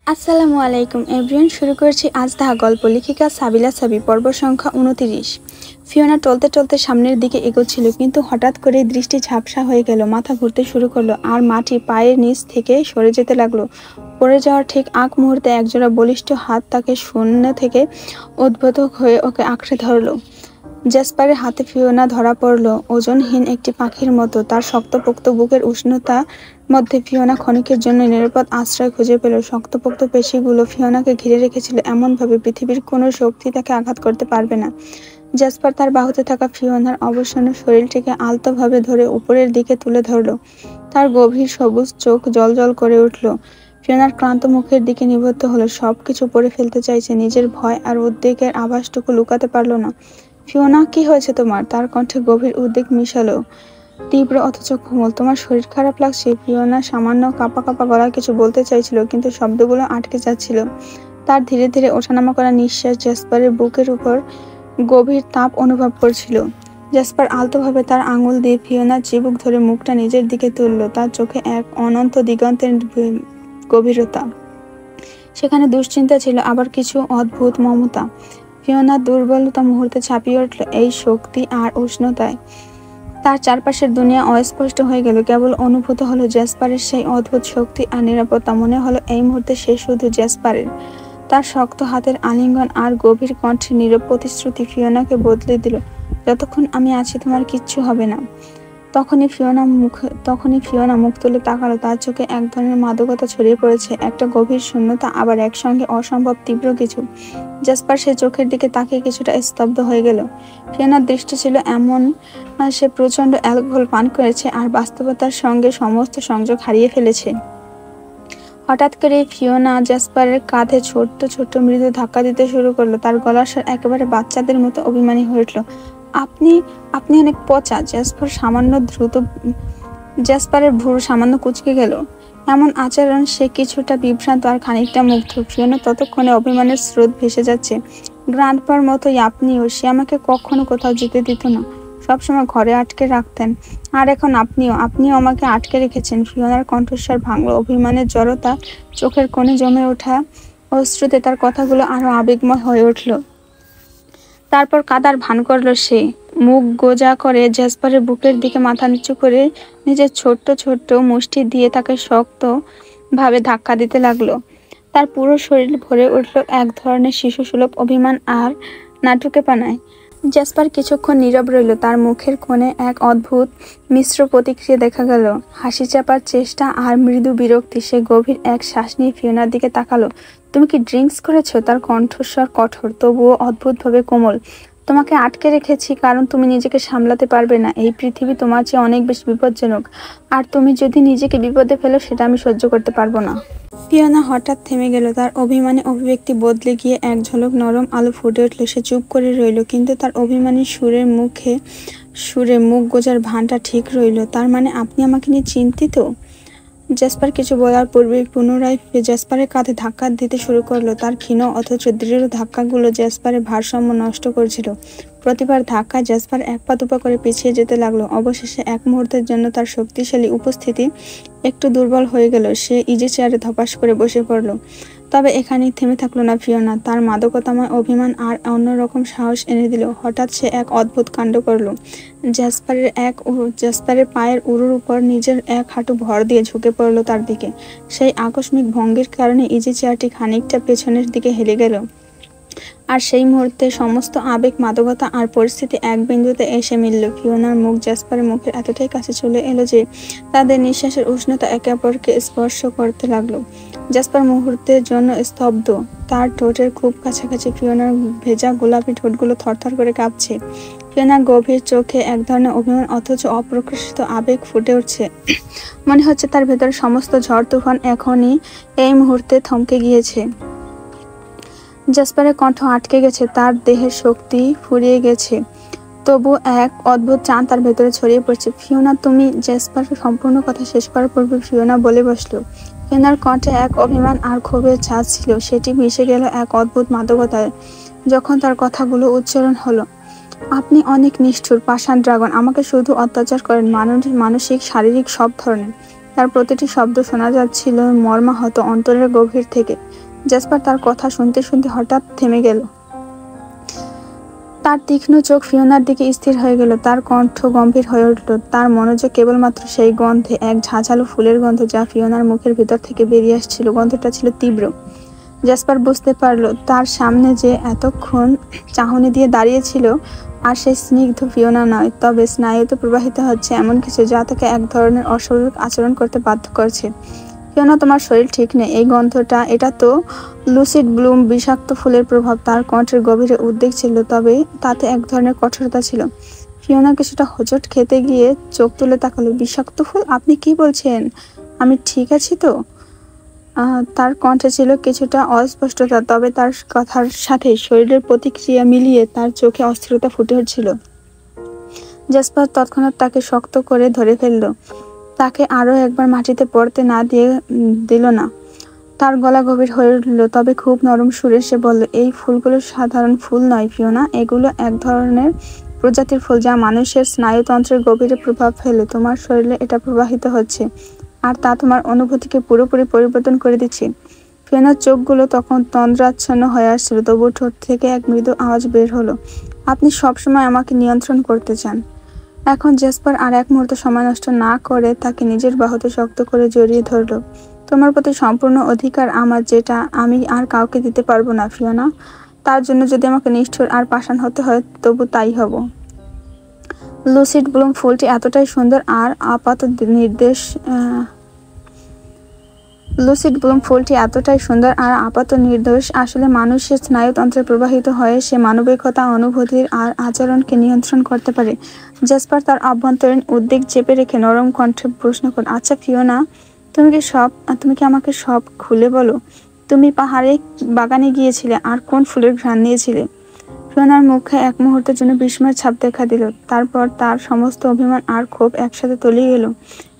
আসসালামু আলাইকুম এভরিওয়ান, শুরু করছি আজ তাহা গল্প। লেখিকা সাবিলা সাবি, পর্ব সংখ্যা 29। ফিওনা টলতে টলতে সামনের দিকে এগোচ্ছিল, কিন্তু হঠাৎ করে দৃষ্টি ঝাপসা হয়ে গেল। মাথা ঘুরতে শুরু করলো আর মাটি পায়ের নিচ থেকে সরে যেতে লাগলো। পড়ে যাওয়ার ঠিক আগ মুহূর্তে একজোড়া বলিষ্ঠ হাত তাকে শূন্য থেকে উদ্ভূত হয়ে ওকে আঁকড়ে ধরলো। জ্যাসপারের হাতে ফিওনা ধরা পড়ল ওজনহীন একটি পাখির মতো। তার শক্তপোক্ত বুকের উষ্ণতার মধ্যে ফিওনা ক্ষণিকের জন্য নিরাপদ আশ্রয় খুঁজে পেল। শক্তপোক্ত পেশিগুলো ফিওনাকে ঘিরে রেখেছিল এমনভাবে পৃথিবীর কোনো শক্তি তাকে আঘাত করতে পারবে না। জ্যাসপার তার বাহুতে থাকা ফিওনার অবসন্ন শরীরটিকে আলতোভাবে ধরে উপরের দিকে তুলে ধরল। তার গভীর সবুজ চোখ জ্বলজ্বল করে উঠল। ফিওনার ক্লান্ত মুখের দিকে নিবদ্ধ হলো। সবকিছু পড়ে ফেলতে চাইছে, নিজের ভয় আর উদ্বেগের আভাসটুকু লুকাতে পারল না। ফিওনা, কি হয়েছে তোমার? তার কণ্ঠে গভীর উদ্বেগ মিশালো, তীব্র অথচ কোমল। তোমার শরীর খারাপ লাগছে? ফিওনা সামান্য কাঁপা কাঁপা গলায় কিছু বলতে চাইছিল, কিন্তু শব্দগুলো আটকে যাচ্ছিল। তার ধীরে ধীরে ওঠানামা করা নিঃশ্বাস জ্যাসপারের বুকের উপর গভীর তাপ অনুভব করছিল। জ্যাসপার আলতোভাবে তার আঙুল দিয়ে ফিওনার চিবুক ধরে মুখটা নিজের দিকে তুলল। তার চোখে এক অনন্ত দিগন্তের গভীরতা। সেখানে দুশ্চিন্তা ছিল, আবার কিছু অদ্ভুত মমতা। ফিওনার দুর্বলতা মুহূর্তে ছাপিয়ে উঠল এই শক্তি আর উষ্ণতায়। তার চারপাশের দুনিয়া অস্পষ্ট হয়ে গেল। কেবল অনুভূত হলো জ্যাসপারের সেই অদ্ভুত শক্তি আর নিরাপত্তা। মনে হলো এই মুহূর্তে সে শুধু জ্যাসপারের। তার শক্ত হাতের আলিঙ্গন আর গভীর কণ্ঠের নীরব প্রতিশ্রুতি ফিওনাকে বদলে দিল। যতক্ষণ আমি আছি তোমার কিচ্ছু হবে না। তখনই ফিওনা মুখ তুলে তাকালো। তার চোখে এক ধরনের মাদকতা ছড়িয়ে পড়েছে, একটা গভীর শূন্যতা, আবার একসঙ্গে অসম্ভব তীব্র কিছু। জ্যাসপার সে চোখের দিকে তাকিয়ে কিছুটা স্তব্ধ হয়ে গেল। ফিওনার দৃষ্টি ছিল এমন, সে প্রচন্ড অ্যালকোহল পান করেছে আর বাস্তবতার সঙ্গে সমস্ত সংযোগ হারিয়ে ফেলেছে। হঠাৎ করে ফিওনা জ্যাসপারের কাঁধে ছোট্ট ছোট্ট মৃদু ধাক্কা দিতে শুরু করলো। তার গলার স্বর একেবারে বাচ্চাদের মতো অভিমানী হয়ে উঠল। আপনি আপনি অনেক পচা। জ্যাসপারের ভ্রু সামান্য কুঁচকে গেল। এমন আচরণ, সে কিছুটা বিভ্রান্ত আর খানিকটা মুগ্ধ। ফিওনা ততক্ষণে অভিমানের স্রোত ভেসে যাচ্ছে। গ্র্যান্ডপার মতোই আপনিও। সে আমাকে কখনো কোথাও যেতে দিত না, সবসময় ঘরে আটকে রাখতেন। আর এখন আপনিও আমাকে আটকে রেখেছেন। ফিওনার কণ্ঠস্বর ভাঙল। অভিমানের জড়তা, চোখের কোণে জমে ওঠা অশ্রুতে তার কথাগুলো আরো আবেগময় হয়ে উঠল। তারপর কাদার ভান করলো সে। মুখ গোজা করে জ্যাসপারের বুকের দিকে মাথা নিচু করে নিজের ছোট্ট ছোট্ট মুষ্টি দিয়ে তাকে শক্ত ভাবে ধাক্কা দিতে লাগলো। তার পুরো শরীর ভরে উঠল এক ধরনের শিশুসুলভ অভিমান আর নাটুকেপনায়। জ্যাসপার কিছুক্ষণ নীরব রইল। তার মুখের কোণে এক অদ্ভুত মিশ্র প্রতিক্রিয়া দেখা গেল, হাসি চাপার চেষ্টা আর মৃদু বিরক্তি। সে গভীর এক শ্বাস নিয়ে ফিওনার দিকে তাকালো। তুমি কি ড্রিঙ্কস করেছো? তার কণ্ঠস্বর কঠোর, তবুও অদ্ভুতভাবে কোমল। তোমাকে আটকে রেখেছি কারণ তুমি নিজেকে সামলাতে পারবে না। এই পৃথিবী তোমার চেয়ে অনেক বেশি বিপজ্জনক, আর তুমি যদি নিজেকে বিপদে ফেলো সেটা আমি সহ্য করতে পারবো না। ফিওনা হঠাৎ থেমে গেল। তার অভিমানী অভিব্যক্তি বদলে গিয়ে এক ঝলক নরম আলো ফুটে উঠল। সে চুপ করে রইল, কিন্তু তার অভিমানী সুরে মুখ গোজার ভানটা ঠিক রইল। তার মানে আপনি আমাকে নিয়ে চিন্তিত? জ্যাসপার কিছু বলার পূর্বেই পুনরায় জ্যাসপারের কাঁধে ধাক্কা দিতে শুরু করলো। তার ক্ষীণ অথচ দৃঢ় ধাক্কাগুলো জ্যাসপারের ভারসাম্য নষ্ট করছিল। প্রতিবার ধাক্কায় জ্যাসপার এক পা দুপা করে পিছিয়ে যেতে লাগলো। অবশেষে এক মুহূর্তের জন্য তার শক্তিশালী উপস্থিতি একটু দুর্বল হয়ে গেল। সে ইজি চেয়ারে ধপাস করে বসে পড়ল। তবে এখানেই থেমে থাকলো না ফিওনা। তার মাদকতাময় অভিমান আর অন্যরকম সাহস এনে দিল। হঠাৎ সে এক অদ্ভুত কাণ্ড করল। জ্যাসপারের পায়ের উরুর উপর নিজের এক হাঁটু ভর দিয়ে ঝুঁকে পড়ল তার দিকে। সেই আকস্মিক ভঙ্গির কারণে ইজি চেয়ারটি খানিকটা পেছনের দিকে হেলে গেল। আর সেই মুহূর্তে সমস্ত আবেগ, মাদকতা আর পরিস্থিতি এক বিন্দুতে এসে মিলল। ফিওনার মুখ জ্যাসপারের মুখের এতটাই কাছে চলে এলো যে তাদের নিঃশ্বাসের উষ্ণতা একে অপরকে স্পর্শ করতে লাগলো। জ্যাসপার মুহূর্তের জন্য স্তব্ধ, তার ঠোঁটের খুব কাছাকাছি। ফিওনার ভেজা গোলাপি ঠোঁটগুলো থরথর করে কাঁপছে। ফিওনার গভীর চোখে এক ধরনের অভিমান অথচ অপ্রকাশিত আবেগ ফুটে উঠছে। মনে হচ্ছে তার ভেতরে সমস্ত ঝড় তুফান এখনই এই মুহূর্তে থমকে গিয়েছে। জ্যাসপারের কণ্ঠ আটকে গেছে, তার দেহের শক্তি ফুরিয়ে গেছে, তবু এক অদ্ভুত টান তার ভেতরে ছড়িয়ে পড়ছে। ফিওনা, তুমি। জ্যাসপারের সম্পূর্ণ কথা শেষ করার পূর্বে ফিওনা বলে বসলো। ফিওনার কণ্ঠে এক অভিমান আর ক্ষোভের ছাঁচ ছিল, সেটি মিশে গেল এক অদ্ভুত মাদকতায় যখন তার কথাগুলো উচ্চারণ হলো। আপনি অনেক নিষ্ঠুর, পাষাণ ড্রাগন। আমাকে শুধু অত্যাচার করেন, মানসিক, শারীরিক, সব ধরনের। তার প্রতিটি শব্দ শোনা যাচ্ছিল মর্মাহত অন্তরের গভীর থেকে। জেসপার তার কথা শুনতে শুনতে হঠাৎ থেমে গেল। তার তীক্ষ্ণ চোখ ফিওনার দিকে স্থির হয়ে গেল। তার কণ্ঠ গম্ভীর হয়ে উঠল। তার মনোযোগ কেবলমাত্র সেই গন্ধে, এক ঝাঁঝালো ফুলের গন্ধ যা ফিওনার মুখের ভিতর থেকে বেরিয়ে আসছিল। গন্ধটা ছিল তীব্র। জেসপার বুঝতে পারল তার সামনে যে এতক্ষণ চাহনি দিয়ে দাঁড়িয়েছিল আর সেই স্নিগ্ধ ফিওনা নয়, তবে স্নায়ুতে প্রবাহিত হচ্ছে এমন কিছু যা তাকে এক ধরনের অস্বাভাবিক আচরণ করতে বাধ্য করছে। ফিওনা, তোমার শরীর ঠিক নেই। এই গন্ধটা, এটা তো লুসিড ব্লুম বিষাক্ত ফুলের প্রভাব। তার কণ্ঠের গভীরে উদ্বেগ ছিল, তবে তাতে এক ধরনের কঠোরতা ছিল। ফিওনা কিছুটা হোঁচট খেতে গিয়ে চোখ তুলে তাকালো। বিষাক্ত ফুল? আপনি কি বলছেন? আমি ঠিক আছি তো? তার কণ্ঠে ছিল কিছুটা অস্পষ্টতা, তবে তার কথার সাথে শরীরের প্রতিক্রিয়া মিলিয়ে তার চোখে অস্থিরতা ফুটে উঠছিল। জেসপার তৎক্ষণাৎ তাকে শক্ত করে ধরে ফেলল। তাকে আরো একবার মাটিতে পড়তে না দিল না। তার গলা গভীর হয়ে উঠল, তবে খুব নরম সুরে সে বলল, এই ফুলগুলো সাধারণ ফুল নয় ফিওনা। এগুলো এক ধরনের প্রজাতির ফুল যা মানুষের স্নায়ুতন্ত্রের গভীরে প্রভাব ফেলে। তোমার শরীরে এটা প্রবাহিত হচ্ছে, আর তা তোমার অনুভূতিকে পুরোপুরি পরিবর্তন করে দিচ্ছে। ফিওনার চোখগুলো তখন তন্দ্রাচ্ছন্ন হয়ে আসছিল, তবু ঠোঁট থেকে এক মৃদু আওয়াজ বের হলো, আপনি সবসময় আমাকে নিয়ন্ত্রণ করতে চান। এখন জেসপার আর এক মুহূর্ত সময় নষ্ট না করে তাকে নিজের বাহুতে শক্ত করে জড়িয়ে ধরল। তোমার প্রতি সম্পূর্ণ অধিকার আমার, যেটা আমি আর কাউকে দিতে পারবো না ফিওনা। তার জন্য যদি আমাকে নিষ্ঠুর আর পাষাণ হতে হয়, তবু তাই হব। লুসিড ব্লুম ফুলটি এতটাই সুন্দর আর আপাত নির্দেশ আসলে মানুষের স্নায়ুতন্ত্রে প্রবাহিত হয়ে সে মানবিকতা, অনুভূতির আর আচরণকে নিয়ন্ত্রণ করতে পারে। জেসপার তার অভ্যন্তরীণ উদ্বেগ চেপে রেখে নরম কণ্ঠে প্রশ্ন করল, আচ্ছা ফিওনা, তুমি কি আমাকে সব খুলে বলো? তুমি পাহাড়ে বাগানে গিয়েছিলে আর কোন ফুলের ঘ্রাণ নিয়েছিলে? ফিওনার মুখে এক মুহূর্তের জন্য বিস্ময়ের ছাপ দেখা দিল। তারপর তার সমস্ত অভিমান আর ক্ষোভ একসাথে তলিয়ে গেল।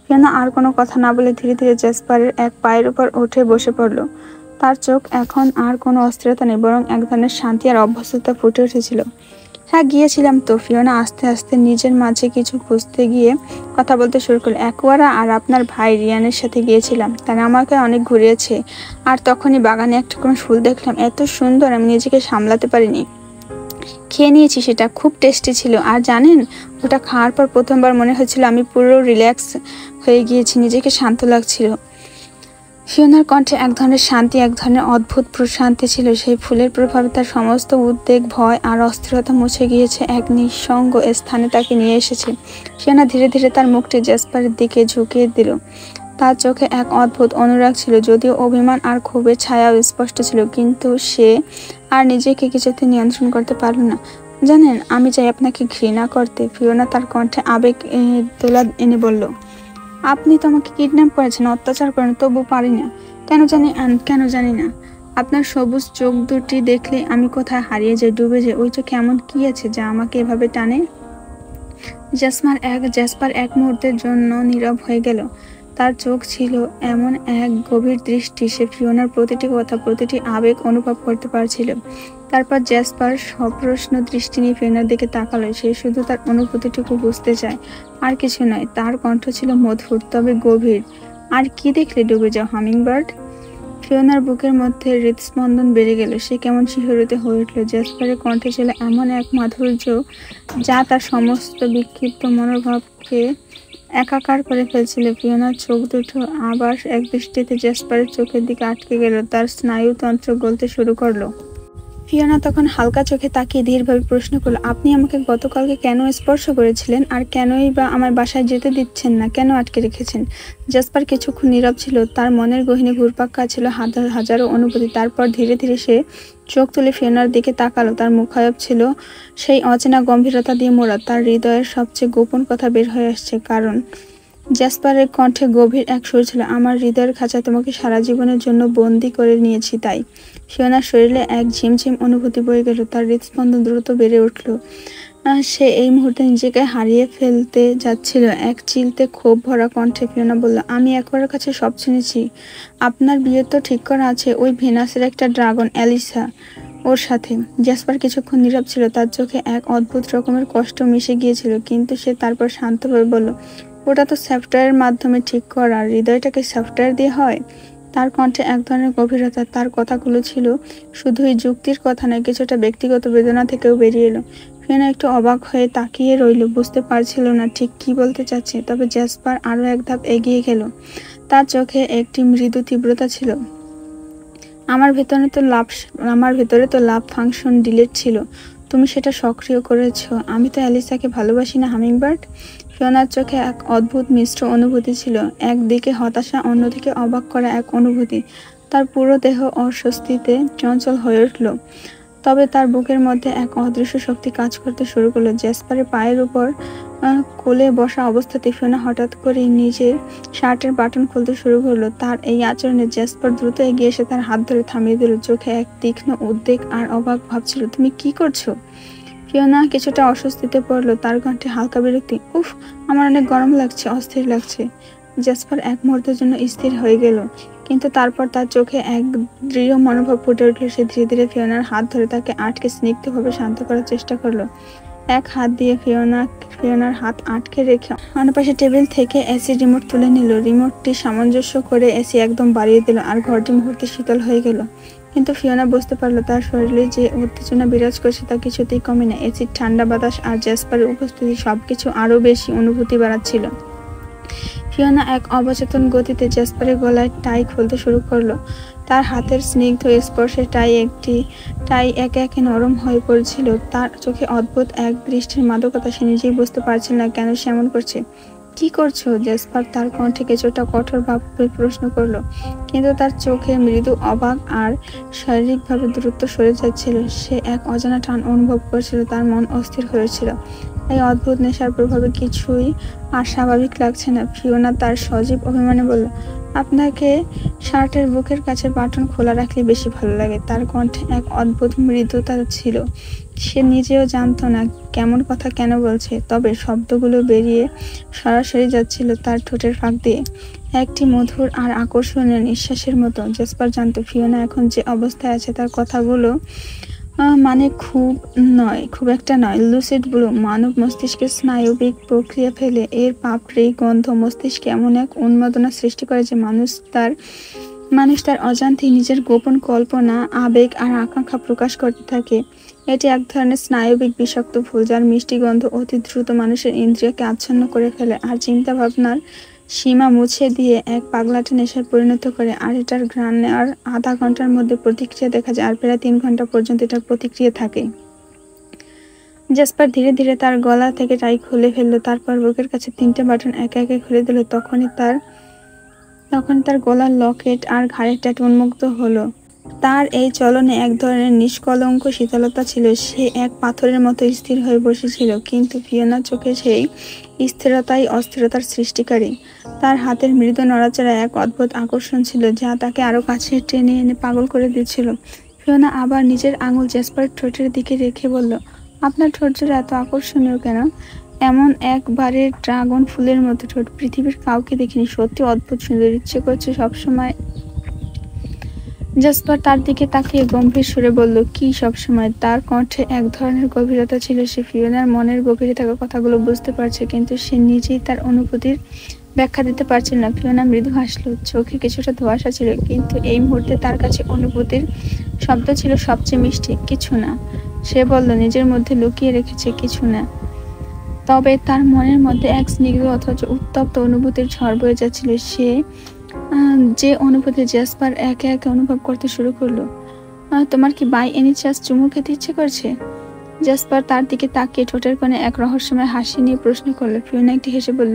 ফিওনা আর কোনো কথা না বলে ধীরে ধীরে জেসপারের এক পায়ের উপর উঠে বসে পড়ল। তার চোখ এখন আর কোনো অস্থিরতা নেই, বরং এক ধরনের শান্তি আর অভ্যস্ততা ফুটে উঠেছিল। হ্যাঁ, গিয়েছিলাম তো। ফিওনা আস্তে আস্তে নিজের মাঝে কিছু খুঁজতে গিয়ে কথা বলতে শুরু করলো। অ্যাকোয়ারা আর আপনার ভাই রিয়ানের সাথে গিয়েছিলাম। তারা আমাকে অনেক ঘুরিয়েছে, আর তখনই বাগানে একটা কোনো ফুল দেখলাম, এত সুন্দর আমি নিজেকে সামলাতে পারিনি। খেয়ে নিয়েছি, সেটা খুব টেস্টি ছিল। আর জানেন, ওটা খাওয়ার পর প্রথমবার মনে হয়েছিল আমি পুরো রিল্যাক্স হয়ে গিয়েছি, নিজেকে শান্ত লাগছিল। ফিওনার কণ্ঠে এক ধরনের শান্তি, এক ধরনের অদ্ভুত প্রশান্তি ছিল। সেই ফুলের প্রভাবে তার সমস্ত উদ্বেগ, ভয় আর অস্থিরতা মুছে গিয়েছে, এক নিঃসঙ্গ স্থানে তাকে নিয়ে এসেছে। ফিওনা ধীরে ধীরে তার মুখটি জেসপারের দিকে ঝুঁকিয়ে দিল। তার চোখে এক অদ্ভুত অনুরাগ ছিল, যদিও অভিমান আর ক্ষোভের ছায়াও স্পষ্ট ছিল, কিন্তু সে আর নিজেকে কিছুতে নিয়ন্ত্রণ করতে পারল না। জানেন, আমি চাই আপনাকে ঘৃণা করতে। ফিওনা তার কণ্ঠে আবেগ দোলা এনে বলল, আপনি তো আমাকে কিডন্যাপ করেছেন, অত্যাচার করেন, তবু পারি না। কেন জানি না। আপনার সবুজ চোখ দুটি দেখলে আমি কোথায় হারিয়ে যাই, ডুবে যাই। ওই চোখে এমন কি আছে যা আমাকে এভাবে টানে? জেসপার এক মুহূর্তের জন্য নীরব হয়ে গেল। তার চোখ ছিল এমন এক গভীর দৃষ্টি, সে ফিওনার প্রতিটি কথা, প্রতিটি আবেগ অনুভব করতে পারছিল। তারপর জেসপার সপ্রশ্ন দৃষ্টি নিয়ে ফিওনার দিকে তাকালো। সে শুধু তার অনুভূতিটুকু বুঝতে চায়, আর কিছু নয়। তার কণ্ঠ ছিল মধুর, তবে গভীর। আর কি দেখলে ডুবে যাও, হামিংবার্ড? ফিওনার বুকের মধ্যে হৃদস্পন্দন বেড়ে গেল। সে কেমন শিহরিত হয়ে উঠল। জেসপারের কণ্ঠে ছিল এমন এক মাধুর্য যা তার সমস্ত বিক্ষিপ্ত মনোভাবকে একাকার করে ফেলছিল। ফিওনার চোখ দুটো আবার এক দৃষ্টিতে জেসপারের চোখের দিকে আটকে গেল। তার স্নায়ুতন্ত্র গলতে শুরু করলো। ফিওনা তখন হালকা চোখে তাকিয়ে ধীরভাবে প্রশ্ন করল, আপনি আমাকে গতকালকে কেন স্পর্শ করেছিলেন? আর কেনই বা আমার বাসায় যেতে দিচ্ছেন না? কেন আটকে রেখেছেন? জেসপার কিছুক্ষণ নীরব ছিল। তার মনের গহীনে ঘুরপাক খাচ্ছিল হাজারো অনুভূতি। তারপর ধীরে ধীরে সে চোখ তুলে ফিওনার দিকে তাকালো। তার মুখায়ব ছিল সেই অচেনা গম্ভীরতা দিয়ে মোড়া। তার হৃদয়ের সবচেয়ে গোপন কথা বের হয়ে আসছে, কারণ জেসপারের কণ্ঠে গভীর এক সুর ছিল, আমার হৃদয়ের খাঁচায় তোমাকে সারা জীবনের জন্য বন্দি করে নিয়েছি। তাই ফিওনার শরীরে এক ঝিমঝিম অনুভূতি বয়ে গেল। তার হৃদস্পন্দন দ্রুত বেড়ে উঠল। সে এই মুহূর্তে নিজেকে হারিয়ে ফেলতে যাচ্ছিল। এক চিলতে ক্ষোভ ভরা কণ্ঠে ফিওনা বলল, আমি একবারের কাছে সব শুনেছি। আপনার বিয়ে তো ঠিক করা আছে ওই ভেনাসের একটা ড্রাগন, অ্যালিসা, ওর সাথে। জেসপার কিছুক্ষণ নীরব ছিল। তার চোখে এক অদ্ভুত রকমের কষ্ট মিশে গিয়েছিল, কিন্তু সে তারপর শান্তভাবে বলল, ওটা তো সফটওয়্যারের মাধ্যমে ঠিক করা, হৃদয়টাকে সফটওয়্যার দিয়ে হয়? তার কণ্ঠে এক ধরনের গভীরতা। তার কথাগুলো ছিল শুধুই যুক্তির কথা নয়, কিছুটা ব্যক্তিগত বেদনা থেকেও বেরিয়ে এলো। ফিওনা একটু অবাক হয়ে তাকিয়ে রইল, বুঝতে পারছিল না ঠিক কি বলতে চাচ্ছে। তবে জ্যাসপার আরো এক ধাপ এগিয়ে গেল। তার চোখে একটি মৃদু তীব্রতা ছিল। আমার ভেতরে তো লাভ ফাংশন ডিলেট ছিল, তুমি সেটা সক্রিয় করেছো। আমি তো অ্যালিসাকে ভালোবাসি না, হামিংবার্ড। ফিওনার চোখে এক অদ্ভুত মিশ্র অনুভূতি ছিল, একদিকে হতাশা, অন্যদিকে অবাক করা এক অনুভূতি। তার পুরো দেহ অস্বস্তিতে চঞ্চল হয়ে উঠল। তবে তার বুকের মধ্যে এক অদৃশ্য শক্তি কাজ করতে শুরু করলো। জ্যাসপারের পায়ের উপর কোলে বসা অবস্থাতে ফিওনা হঠাৎ করে নিজের শার্টের বাটন খুলতে শুরু করলো। তার এই আচরণে জ্যাসপার দ্রুত এগিয়ে এসে তার হাত ধরে থামিয়ে দিল। চোখে এক তীক্ষ্ণ উদ্বেগ আর অবাক ভাবছিল। তুমি কি করছো? ফিওনা কিছুটা অস্বস্তিতে পড়লো, তার কণ্ঠে হালকা বিরক্তি। উফ, আমার অনেক গরম লাগছে, অস্থির লাগছে। জ্যাসপার এক মুহূর্তের জন্য স্থির হয়ে গেল, কিন্তু তারপর তার চোখে এক দৃঢ় মনোভাব ফুটে উঠল। সে ধীরে ধীরে ফিওনার হাত ধরে তাকে আটকে স্নিগ্ধভাবে শান্ত করার চেষ্টা করলো। এক হাত দিয়ে ফিওনার হাত আটকে রেখে অন্য পাশে টেবিল থেকে এসি রিমোট তুলে নিল। রিমোটটি সামঞ্জস্য করে এসি একদম বাড়িয়ে দিল, আর ঘরটি মুহূর্তে শীতল হয়ে গেল। কিন্তু ফিওনা বুঝতে পারলো তার শরীরে যে উত্তেজনা বিরাজ করছে তা কিছুতেই কমে না। এসির ঠান্ডা বাতাস আর জ্যাসপারের উপস্থিতি সবকিছু আরো বেশি অনুভূতি বাড়াচ্ছিল। ফিওনা এক অবচেতন গতিতে জ্যাসপারের গলায় টাই খুলতে শুরু করলো। তার হাতের স্নিগ্ধ স্পর্শে টাই একে একে নরম হয়ে পড়ছিল। তার চোখে অদ্ভুত এক দৃষ্টির মাদকতা, সে নিজেই বুঝতে পারছিল না কেন সে এমন করছে। কি করছো? জ্যাসপার তার কণ্ঠে কিছুটা কঠোর ভাব প্রশ্ন করলো, কিন্তু তার চোখে মৃদু অবাক আর শারীরিকভাবে দূরত্ব সরে যাচ্ছিল। সে এক অজানা টান অনুভব করছিল, তার মন অস্থির হয়েছিল। এই অদ্ভুত নেশার প্রভাবে কিছুই আর স্বাভাবিক লাগছে না। ফিওনা তার সজীব অভিমানে বলল, আপনাকে শার্টের বুকের কাছে বাটন খোলা রাখলে বেশি ভালো লাগে। তার কণ্ঠে এক অদ্ভুত মৃদুতা ছিল। সে নিজেও জানতো না কেমন কথা কেন বলছে, তবে শব্দগুলো বেরিয়ে সরাসরি যাচ্ছিল তার ঠোঁটের ফাঁক দিয়ে, একটি মধুর আর আকর্ষণীয় নিঃশ্বাসের মতো। জ্যাসপার জানতো ফিওনা এখন যে অবস্থায় আছে তার কথাগুলো মানে খুব একটা নয়। লুসিড ব্লু মানব মস্তিষ্কের স্নায়বিক প্রক্রিয়া ফেলে এর পাপড়ি গন্ধ মস্তিষ্কে এমন এক উন্মাদনা সৃষ্টি করে যে মানুষ তার অজান্তেই নিজের গোপন কল্পনা, আবেগ আর আকাঙ্ক্ষা প্রকাশ করতে থাকে। এটি এক ধরনের স্নায়বিক বিষাক্ত ফুল, যার মিষ্টি গন্ধ অতি দ্রুত মানুষের ইন্দ্রিয়কে আচ্ছন্ন করে ফেলে আর চিন্তা ভাবনার সীমা মুছে দিয়ে এক পাগলাটে নেশায় পরিণত করে। আর এটার ঘ্রাণ নেওয়ার আধা ঘন্টার মধ্যে প্রতিক্রিয়া দেখা যায়, আর প্রায় 3 ঘন্টা পর্যন্ত এটার প্রতিক্রিয়া থাকে। জ্যাসপার ধীরে ধীরে তার গলা থেকে টাই খুলে ফেললো, তারপর বুকের কাছে 3টে বাটন একে একে খুলে দিল। তখন তার গলার লকেট আর ঘাড়ের ট্যাটু উন্মুক্ত হলো। তার এই চলনে এক ধরনের নিষ্কলঙ্ক শীতলতা ছিল। সে এক পাথরের মতো স্থির হয়ে বসেছিল, কিন্তু ফিওনার চোখে সেই স্থিরতাই অস্থিরতার সৃষ্টিকারী। তার হাতের মৃদু নড়াচড়া এক অদ্ভুত আকর্ষণ ছিল, যা তাকে আরো কাছে টেনে এনে পাগল করে দিচ্ছিল। ফিওনা আবার নিজের আঙুল জ্যাসপারের ঠোঁটের দিকে রেখে বলল, আপনার ঠোঁট জোড়া এত আকর্ষণীয় কেন? এমন একবারে ড্রাগন ফুলের মতো ঠোঁট পৃথিবীর কাউকে দেখিনি। সত্যি অদ্ভুত সুন্দর, ইচ্ছে করছে সবসময়। জ্যাসপার তার দিকে তাকিয়ে গম্ভীর সুরে বলল, কি সবসময়? তার কণ্ঠে এক ধরনের গভীরতা ছিল। সে ফিওনার মনের গভীরে থাকা কথাগুলো বুঝতে পারছে, কিন্তু সে নিজেই তার অনুভূতির ব্যাখ্যা দিতে পারছিল না। ফিওনা মৃদু হাসল, চোখে কিছুটা ধোঁয়াশা ছিল, কিন্তু এই মুহূর্তে তার কাছে অনুভূতির শব্দ ছিল সবচেয়ে মিষ্টি। কিছু না, সে বলল, নিজের মধ্যে লুকিয়ে রেখেছে কিছু না। তবে তার মনের মধ্যে এক স্নিগ্ধ অথচ উত্তপ্ত অনুভূতির ঝড় বয়ে যাচ্ছিল, যে অনুভূতি জ্যাসপার একে একে অনুভব করতে শুরু করলো। তোমার কি বাই এনি চান্স চুমু খেতে ইচ্ছে করছে? জ্যাসপার তার দিকে তাকিয়ে ঠোঁটের কোণে এক রহস্যময় হাসি নিয়ে প্রশ্ন করলো। ফিওনা একটি হেসে বলল,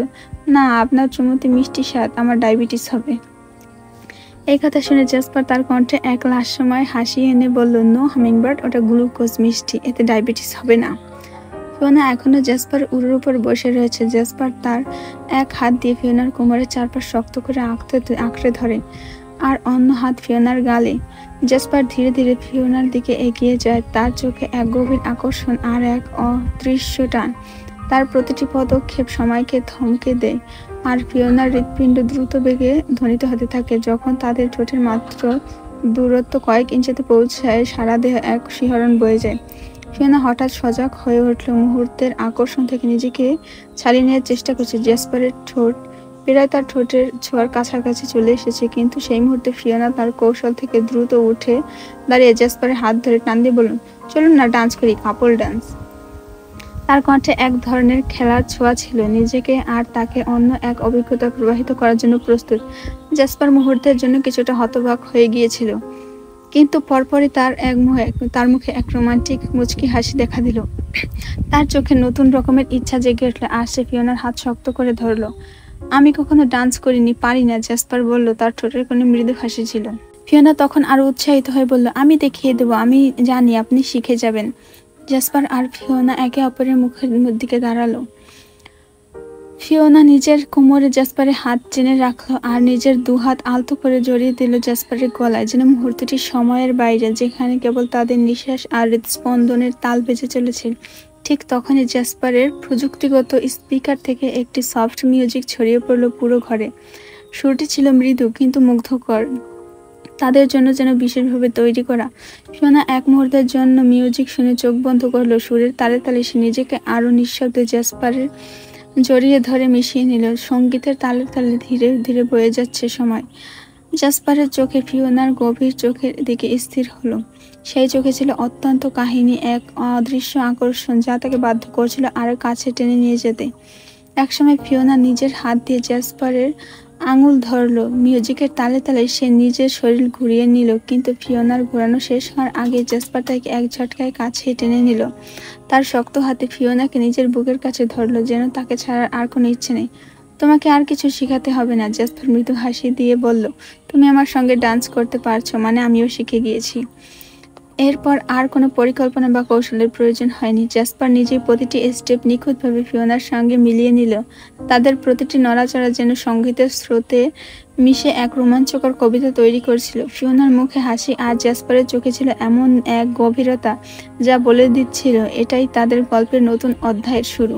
না, আপনার চুমুতে মিষ্টি স্বাদ, আমার ডায়াবেটিস হবে। এই কথা শুনে জ্যাসপার তার কণ্ঠে এক লাস্যময় হাসি এনে বলল, নো হামিংবার্ড, ওটা গ্লুকোজ মিষ্টি, এতে ডায়াবেটিস হবে না। ফিওনা এখনো জ্যাসপার উড়োর উপর বসে রয়েছে। জ্যাসপার তার এক হাত দিয়ে ফিওনার কোমরের চারপাশ শক্ত করে আঁকড়ে ধরে, আর অন্য হাত ফিওনার গালে। জ্যাসপার ধীরে ধীরে ফিওনার দিকে এগিয়ে যায়, তার চোখে এক গভীর আকর্ষণ আর এক অদৃশ্য টান। তার প্রতিটি পদক্ষেপ সময়কে থমকে দেয়, আর ফিওনার হৃৎপিণ্ড দ্রুত বেগে ধ্বনিত হতে থাকে। যখন তাদের ঠোঁটের মাত্র দূরত্ব কয়েক ইঞ্চিতে পৌঁছায়, সারা দেহ এক শিহরণ বয়ে যায়। ফিওনা হঠাৎ সজাগ হয়ে উঠল, মুহূর্তের আকর্ষণ থেকে নিজেকে ছাড়িয়ে নেওয়ার চেষ্টা করছে। জ্যাসপারের ঠোঁট প্রায় তার ঠোঁটের ছোঁয়ার কাছাকাছি চলে এসেছে, কিন্তু সেই মুহূর্তে ফিওনা তার কৌশল থেকে দ্রুত উঠে দাঁড়িয়ে জ্যাসপারের হাত ধরে টান দিয়ে বলল, চলুন না ডান্স করি, কাপল ডান্স। তার কণ্ঠে এক ধরনের খেলার ছোঁয়া ছিল, নিজেকে আর তাকে অন্য এক অভিজ্ঞতা প্রবাহিত করার জন্য প্রস্তুত। জ্যাসপার মুহূর্তের জন্য কিছুটা হতবাক হয়ে গিয়েছিল, কিন্তু পরপরই তার মুখে এক রোমান্টিক মুচকি হাসি দেখা দিল। তার চোখে নতুন রকমের ইচ্ছা জেগে উঠল, আর সে ফিওনার হাত শক্ত করে ধরল। আমি কখনো ডান্স করিনি, পারি না, জ্যাসপার বলল, তার ঠোঁটের কোণে মৃদু হাসি ছিল। ফিওনা তখন আরো উৎসাহিত হয়ে বলল, আমি দেখিয়ে দেবো, আমি জানি, আপনি শিখে যাবেন। জ্যাসপার আর ফিওনা একে অপরের মুখের দিকে দাঁড়ালো। ফিওনা নিজের কোমরে জ্যাসপারের হাত টেনে রাখলো আর নিজের দুহাত আলতো করে জড়িয়ে দিল জ্যাসপারের গলায়, যেন মুহূর্তটি সময়ের বাইরে, যেখানে কেবল তাদের নিঃশ্বাস আর হৃদস্পন্দনের তাল বেজে চলেছে। ঠিক তখনই জ্যাসপারের প্রযুক্তিগত স্পিকার থেকে একটি সফট মিউজিক ছড়িয়ে পড়ল পুরো ঘরে। সুরটি ছিল মৃদু কিন্তু মুগ্ধকর, তাদের জন্য যেন বিশেষভাবে তৈরি করা। ফিওনা এক মুহূর্তের জন্য মিউজিক শুনে চোখ বন্ধ করলো। সুরের তালে তালে সে নিজেকে আরো নিঃশব্দে জ্যাসপারের জড়িয়ে ধরে মিশিয়ে নিল। সঙ্গীতের তালে তালে ধীরে ধীরে বয়ে যাচ্ছে সময়। জ্যাসপারের চোখে ফিওনার গভীর চোখের দিকে স্থির হলো। সেই চোখে ছিল অত্যন্ত কাহিনী, এক অদৃশ্য আকর্ষণ যা তাকে বাধ্য করছিল আরো কাছে টেনে নিয়ে যেতে। একসময় ফিওনা নিজের হাত দিয়ে জ্যাসপারের আঙুল ধরলো। মিউজিকের তালে তালে সে নিজের শরীর ঘুরিয়ে নিল, কিন্তু ফিওনার ঘোরানো শেষ হওয়ার আগে জ্যাসপার তাকে এক ঝটকায় কাছে টেনে নিল। তার শক্ত হাতে ফিওনাকে নিজের বুকের কাছে ধরলো, যেন তাকে ছাড়ার আর কোনো ইচ্ছে নেই। তোমাকে আর কিছু শিখাতে হবে না, জ্যাসপার মৃদু হাসি দিয়ে বলল, তুমি আমার সঙ্গে ডান্স করতে পারছো, মানে আমিও শিখে গিয়েছি। এরপর আর কোনো পরিকল্পনা বা কৌশলের প্রয়োজন হয়নি। জ্যাসপার নিজেই প্রতিটি স্টেপ নিখুঁতভাবে ফিওনার সঙ্গে মিলিয়ে নিল। তাদের প্রতিটি নড়াচড়া যেন সঙ্গীতের স্রোতে মিশে এক রোমাঞ্চকর কবিতা তৈরি করছিল। ফিওনার মুখে হাসি আর জ্যাসপারের চোখে ছিল এমন এক গভীরতা যা বলে দিচ্ছিল এটাই তাদের গল্পের নতুন অধ্যায়ের শুরু।